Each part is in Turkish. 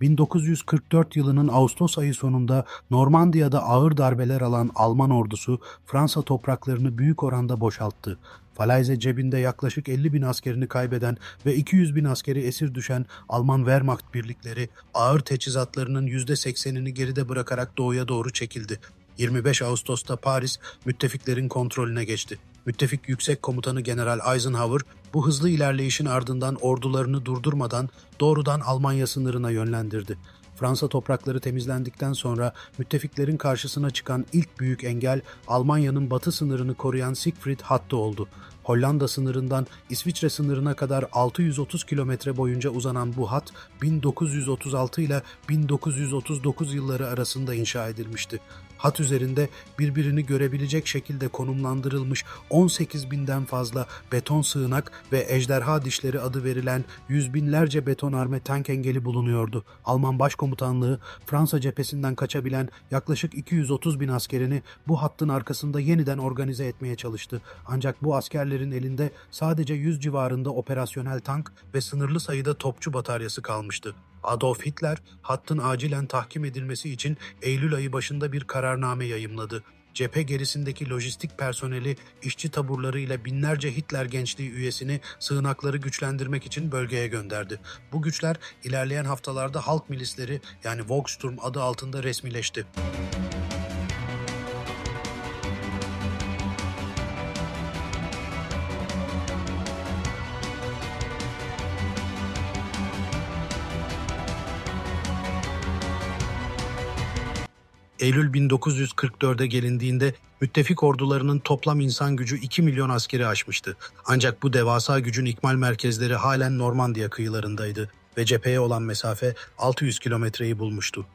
1944 yılının Ağustos ayı sonunda Normandiya'da ağır darbeler alan Alman ordusu Fransa topraklarını büyük oranda boşalttı. Falaise cebinde yaklaşık 50 bin askerini kaybeden ve 200 bin askeri esir düşen Alman Wehrmacht birlikleri ağır teçhizatlarının %80'ini geride bırakarak doğuya doğru çekildi. 25 Ağustos'ta Paris müttefiklerin kontrolüne geçti. Müttefik Yüksek Komutanı General Eisenhower bu hızlı ilerleyişin ardından ordularını durdurmadan doğrudan Almanya sınırına yönlendirdi. Fransa toprakları temizlendikten sonra müttefiklerin karşısına çıkan ilk büyük engel Almanya'nın batı sınırını koruyan Siegfried Hattı oldu. Hollanda sınırından İsviçre sınırına kadar 630 kilometre boyunca uzanan bu hat 1936 ile 1939 yılları arasında inşa edilmişti. Hat üzerinde birbirini görebilecek şekilde konumlandırılmış 18 binden fazla beton sığınak ve ejderha dişleri adı verilen yüz binlerce betonarme tank engeli bulunuyordu. Alman Başkomutanlığı Fransa cephesinden kaçabilen yaklaşık 230 bin askerini bu hattın arkasında yeniden organize etmeye çalıştı. Ancak bu askerlerin elinde sadece 100 civarında operasyonel tank ve sınırlı sayıda topçu bataryası kalmıştı. Adolf Hitler, hattın acilen tahkim edilmesi için Eylül ayı başında bir kararname yayımladı. Cephe gerisindeki lojistik personeli, işçi taburlarıyla binlerce Hitler gençliği üyesini sığınakları güçlendirmek için bölgeye gönderdi. Bu güçler ilerleyen haftalarda halk milisleri yani Volkssturm adı altında resmileşti. Eylül 1944'e gelindiğinde müttefik ordularının toplam insan gücü 2 milyon askeri aşmıştı. Ancak bu devasa gücün ikmal merkezleri halen Normandiya kıyılarındaydı ve cepheye olan mesafe 600 kilometreyi bulmuştu.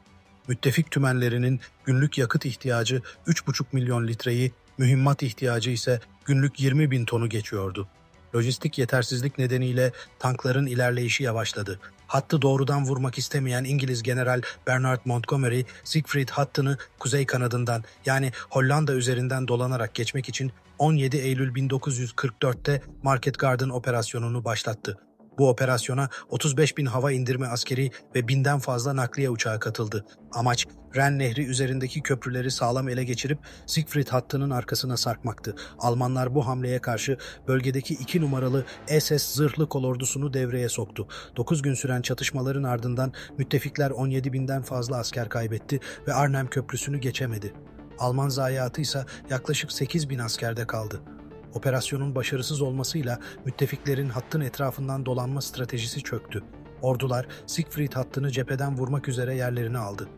Müttefik tümenlerinin günlük yakıt ihtiyacı 3,5 milyon litreyi, mühimmat ihtiyacı ise günlük 20 bin tonu geçiyordu. Lojistik yetersizlik nedeniyle tankların ilerleyişi yavaşladı. Hattı doğrudan vurmak istemeyen İngiliz General Bernard Montgomery, Siegfried hattını kuzey kanadından yani Hollanda üzerinden dolanarak geçmek için 17 Eylül 1944'te Market Garden operasyonunu başlattı. Bu operasyona 35 bin hava indirme askeri ve 1000'den fazla nakliye uçağı katıldı. Amaç, Ren Nehri üzerindeki köprüleri sağlam ele geçirip Siegfried hattının arkasına sarkmaktı. Almanlar bu hamleye karşı bölgedeki 2 numaralı SS Zırhlı Kolordusunu devreye soktu. 9 gün süren çatışmaların ardından müttefikler 17 binden fazla asker kaybetti ve Arnhem Köprüsü'nü geçemedi. Alman zayiatı ise yaklaşık 8 bin askerde kaldı. Operasyonun başarısız olmasıyla müttefiklerin hattın etrafından dolanma stratejisi çöktü. Ordular Siegfried hattını cepheden vurmak üzere yerlerini aldı.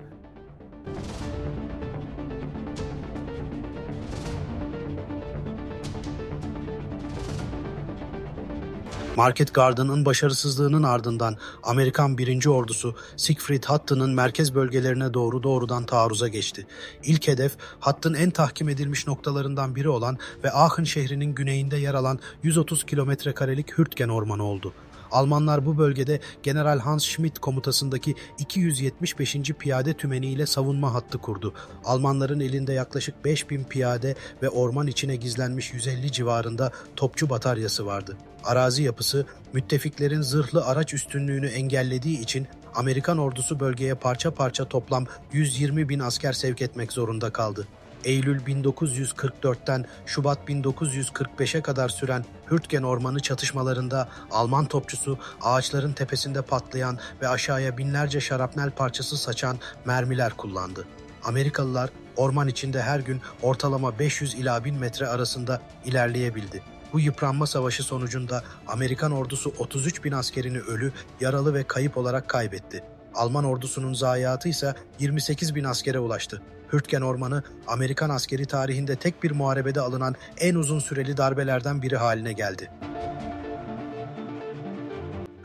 Market Garden'ın başarısızlığının ardından Amerikan 1. Ordusu Siegfried hattının merkez bölgelerine doğru doğrudan taarruza geçti. İlk hedef hattın en tahkim edilmiş noktalarından biri olan ve Aachen şehrinin güneyinde yer alan 130 kilometre karelik Hürtgen Ormanı oldu. Almanlar bu bölgede General Hans Schmidt komutasındaki 275. Piyade Tümeni ile savunma hattı kurdu. Almanların elinde yaklaşık 5000 piyade ve orman içine gizlenmiş 150 civarında topçu bataryası vardı. Arazi yapısı müttefiklerin zırhlı araç üstünlüğünü engellediği için Amerikan ordusu bölgeye parça parça toplam 120 bin asker sevk etmek zorunda kaldı. Eylül 1944'ten Şubat 1945'e kadar süren Hürtgen Ormanı çatışmalarında Alman topçusu ağaçların tepesinde patlayan ve aşağıya binlerce şarapnel parçası saçan mermiler kullandı. Amerikalılar orman içinde her gün ortalama 500 ila 1000 metre arasında ilerleyebildi. Bu yıpranma savaşı sonucunda Amerikan ordusu 33 bin askerini ölü, yaralı ve kayıp olarak kaybetti. Alman ordusunun zayiatı ise 28 bin askere ulaştı. Hürtgen Ormanı, Amerikan askeri tarihinde tek bir muharebede alınan en uzun süreli darbelerden biri haline geldi.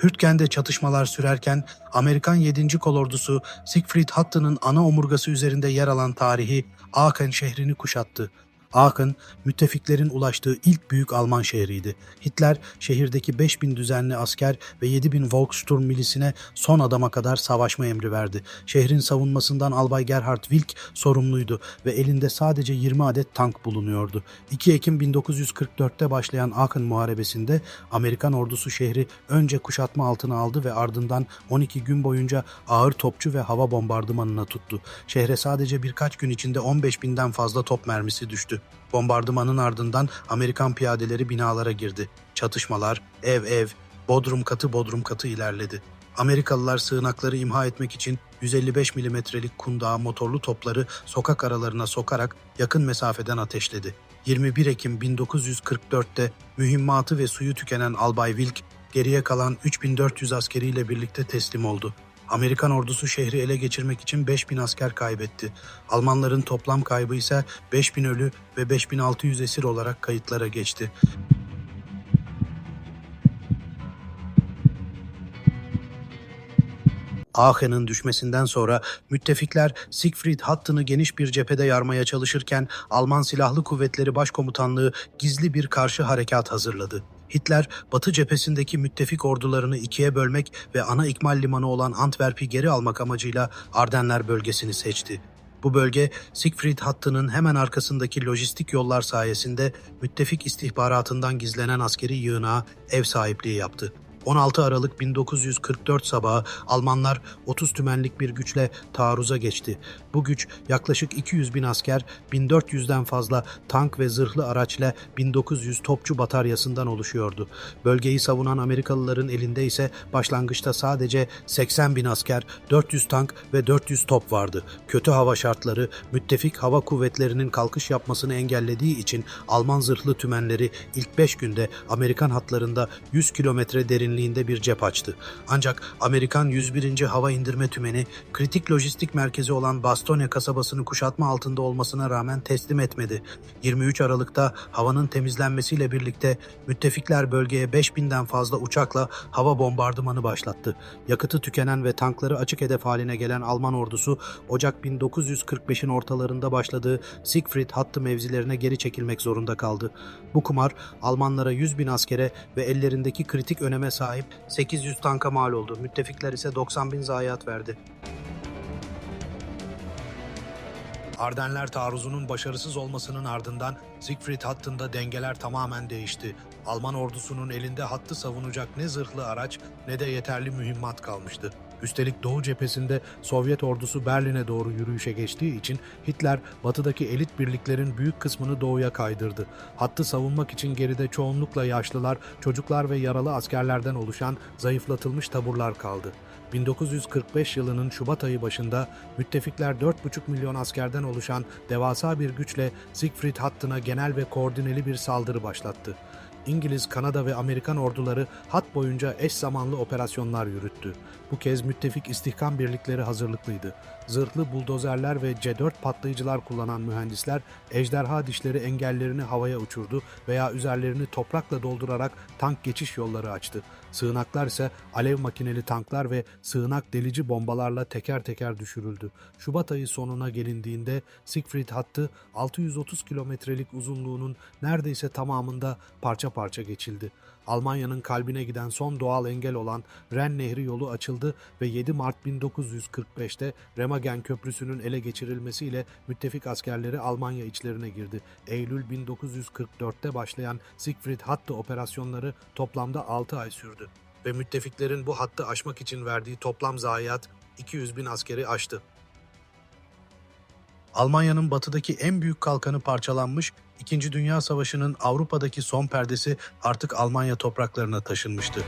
Hürtgen'de çatışmalar sürerken Amerikan 7. Kolordusu Siegfried hattının ana omurgası üzerinde yer alan tarihi Aachen şehrini kuşattı. Aachen, müttefiklerin ulaştığı ilk büyük Alman şehriydi. Hitler, şehirdeki 5.000 düzenli asker ve 7.000 Volkssturm milisine son adama kadar savaşma emri verdi. Şehrin savunmasından Albay Gerhard Wilck sorumluydu ve elinde sadece 20 adet tank bulunuyordu. 2 Ekim 1944'te başlayan Aachen Muharebesi'nde Amerikan ordusu şehri önce kuşatma altına aldı ve ardından 12 gün boyunca ağır topçu ve hava bombardımanına tuttu. Şehre sadece birkaç gün içinde 15.000'den fazla top mermisi düştü. Bombardımanın ardından Amerikan piyadeleri binalara girdi. Çatışmalar ev, bodrum katı ilerledi. Amerikalılar sığınakları imha etmek için 155 milimetrelik kundağı motorlu topları sokak aralarına sokarak yakın mesafeden ateşledi. 21 Ekim 1944'te mühimmatı ve suyu tükenen Albay Wilck, geriye kalan 3400 askeriyle birlikte teslim oldu. Amerikan ordusu şehri ele geçirmek için 5.000 asker kaybetti. Almanların toplam kaybı ise 5.000 ölü ve 5.600 esir olarak kayıtlara geçti. Aachen'ın düşmesinden sonra müttefikler Siegfried hattını geniş bir cephede yarmaya çalışırken Alman Silahlı Kuvvetleri Başkomutanlığı gizli bir karşı harekat hazırladı. Hitler, Batı cephesindeki müttefik ordularını ikiye bölmek ve ana ikmal limanı olan Antwerp'i geri almak amacıyla Ardenler bölgesini seçti. Bu bölge, Siegfried hattının hemen arkasındaki lojistik yollar sayesinde müttefik istihbaratından gizlenen askeri yığınağa ev sahipliği yaptı. 16 Aralık 1944 sabahı Almanlar 30 tümenlik bir güçle taarruza geçti. Bu güç yaklaşık 200.000 asker, 1400'den fazla tank ve zırhlı araçla 1900 topçu bataryasından oluşuyordu. Bölgeyi savunan Amerikalıların elinde ise başlangıçta sadece 80.000 asker, 400 tank ve 400 top vardı. Kötü hava şartları müttefik hava kuvvetlerinin kalkış yapmasını engellediği için Alman zırhlı tümenleri ilk 5 günde Amerikan hatlarında 100 kilometre derinliğinde bir cep açtı. Ancak Amerikan 101. Hava İndirme Tümeni kritik lojistik merkezi olan Bastogne kasabasını kuşatma altında olmasına rağmen teslim etmedi. 23 Aralık'ta havanın temizlenmesiyle birlikte müttefikler bölgeye 5.000'den fazla uçakla hava bombardımanı başlattı. Yakıtı tükenen ve tankları açık hedef haline gelen Alman ordusu Ocak 1945'in ortalarında başladığı Siegfried hattı mevzilerine geri çekilmek zorunda kaldı. Bu kumar Almanlara 100.000 askere ve ellerindeki kritik öneme sahip 800 tanka mal oldu. Müttefikler ise 90.000 zayiat verdi. Ardenler taarruzunun başarısız olmasının ardından Siegfried hattında dengeler tamamen değişti. Alman ordusunun elinde hattı savunacak ne zırhlı araç ne de yeterli mühimmat kalmıştı. Üstelik Doğu cephesinde Sovyet ordusu Berlin'e doğru yürüyüşe geçtiği için Hitler batıdaki elit birliklerin büyük kısmını doğuya kaydırdı. Hattı savunmak için geride çoğunlukla yaşlılar, çocuklar ve yaralı askerlerden oluşan zayıflatılmış taburlar kaldı. 1945 yılının Şubat ayı başında müttefikler 4,5 milyon askerden oluşan devasa bir güçle Siegfried hattına genel ve koordineli bir saldırı başlattı. İngiliz, Kanada ve Amerikan orduları hat boyunca eş zamanlı operasyonlar yürüttü. Bu kez müttefik istihkam birlikleri hazırlıklıydı. Zırhlı buldozerler ve C4 patlayıcılar kullanan mühendisler ejderha dişleri engellerini havaya uçurdu veya üzerlerini toprakla doldurarak tank geçiş yolları açtı. Sığınaklar ise alev makineli tanklar ve sığınak delici bombalarla teker teker düşürüldü. Şubat ayı sonuna gelindiğinde Siegfried hattı 630 kilometrelik uzunluğunun neredeyse tamamında parça parça geçildi. Almanya'nın kalbine giden son doğal engel olan Ren Nehri yolu açıldı ve 7 Mart 1945'te Remagen Köprüsü'nün ele geçirilmesiyle müttefik askerleri Almanya içlerine girdi. Eylül 1944'te başlayan Siegfried hattı operasyonları toplamda 6 ay sürdü ve müttefiklerin bu hattı aşmak için verdiği toplam zayiat 200.000 askeri aştı. Almanya'nın batıdaki en büyük kalkanı parçalanmış, İkinci Dünya Savaşı'nın Avrupa'daki son perdesi artık Almanya topraklarına taşınmıştı.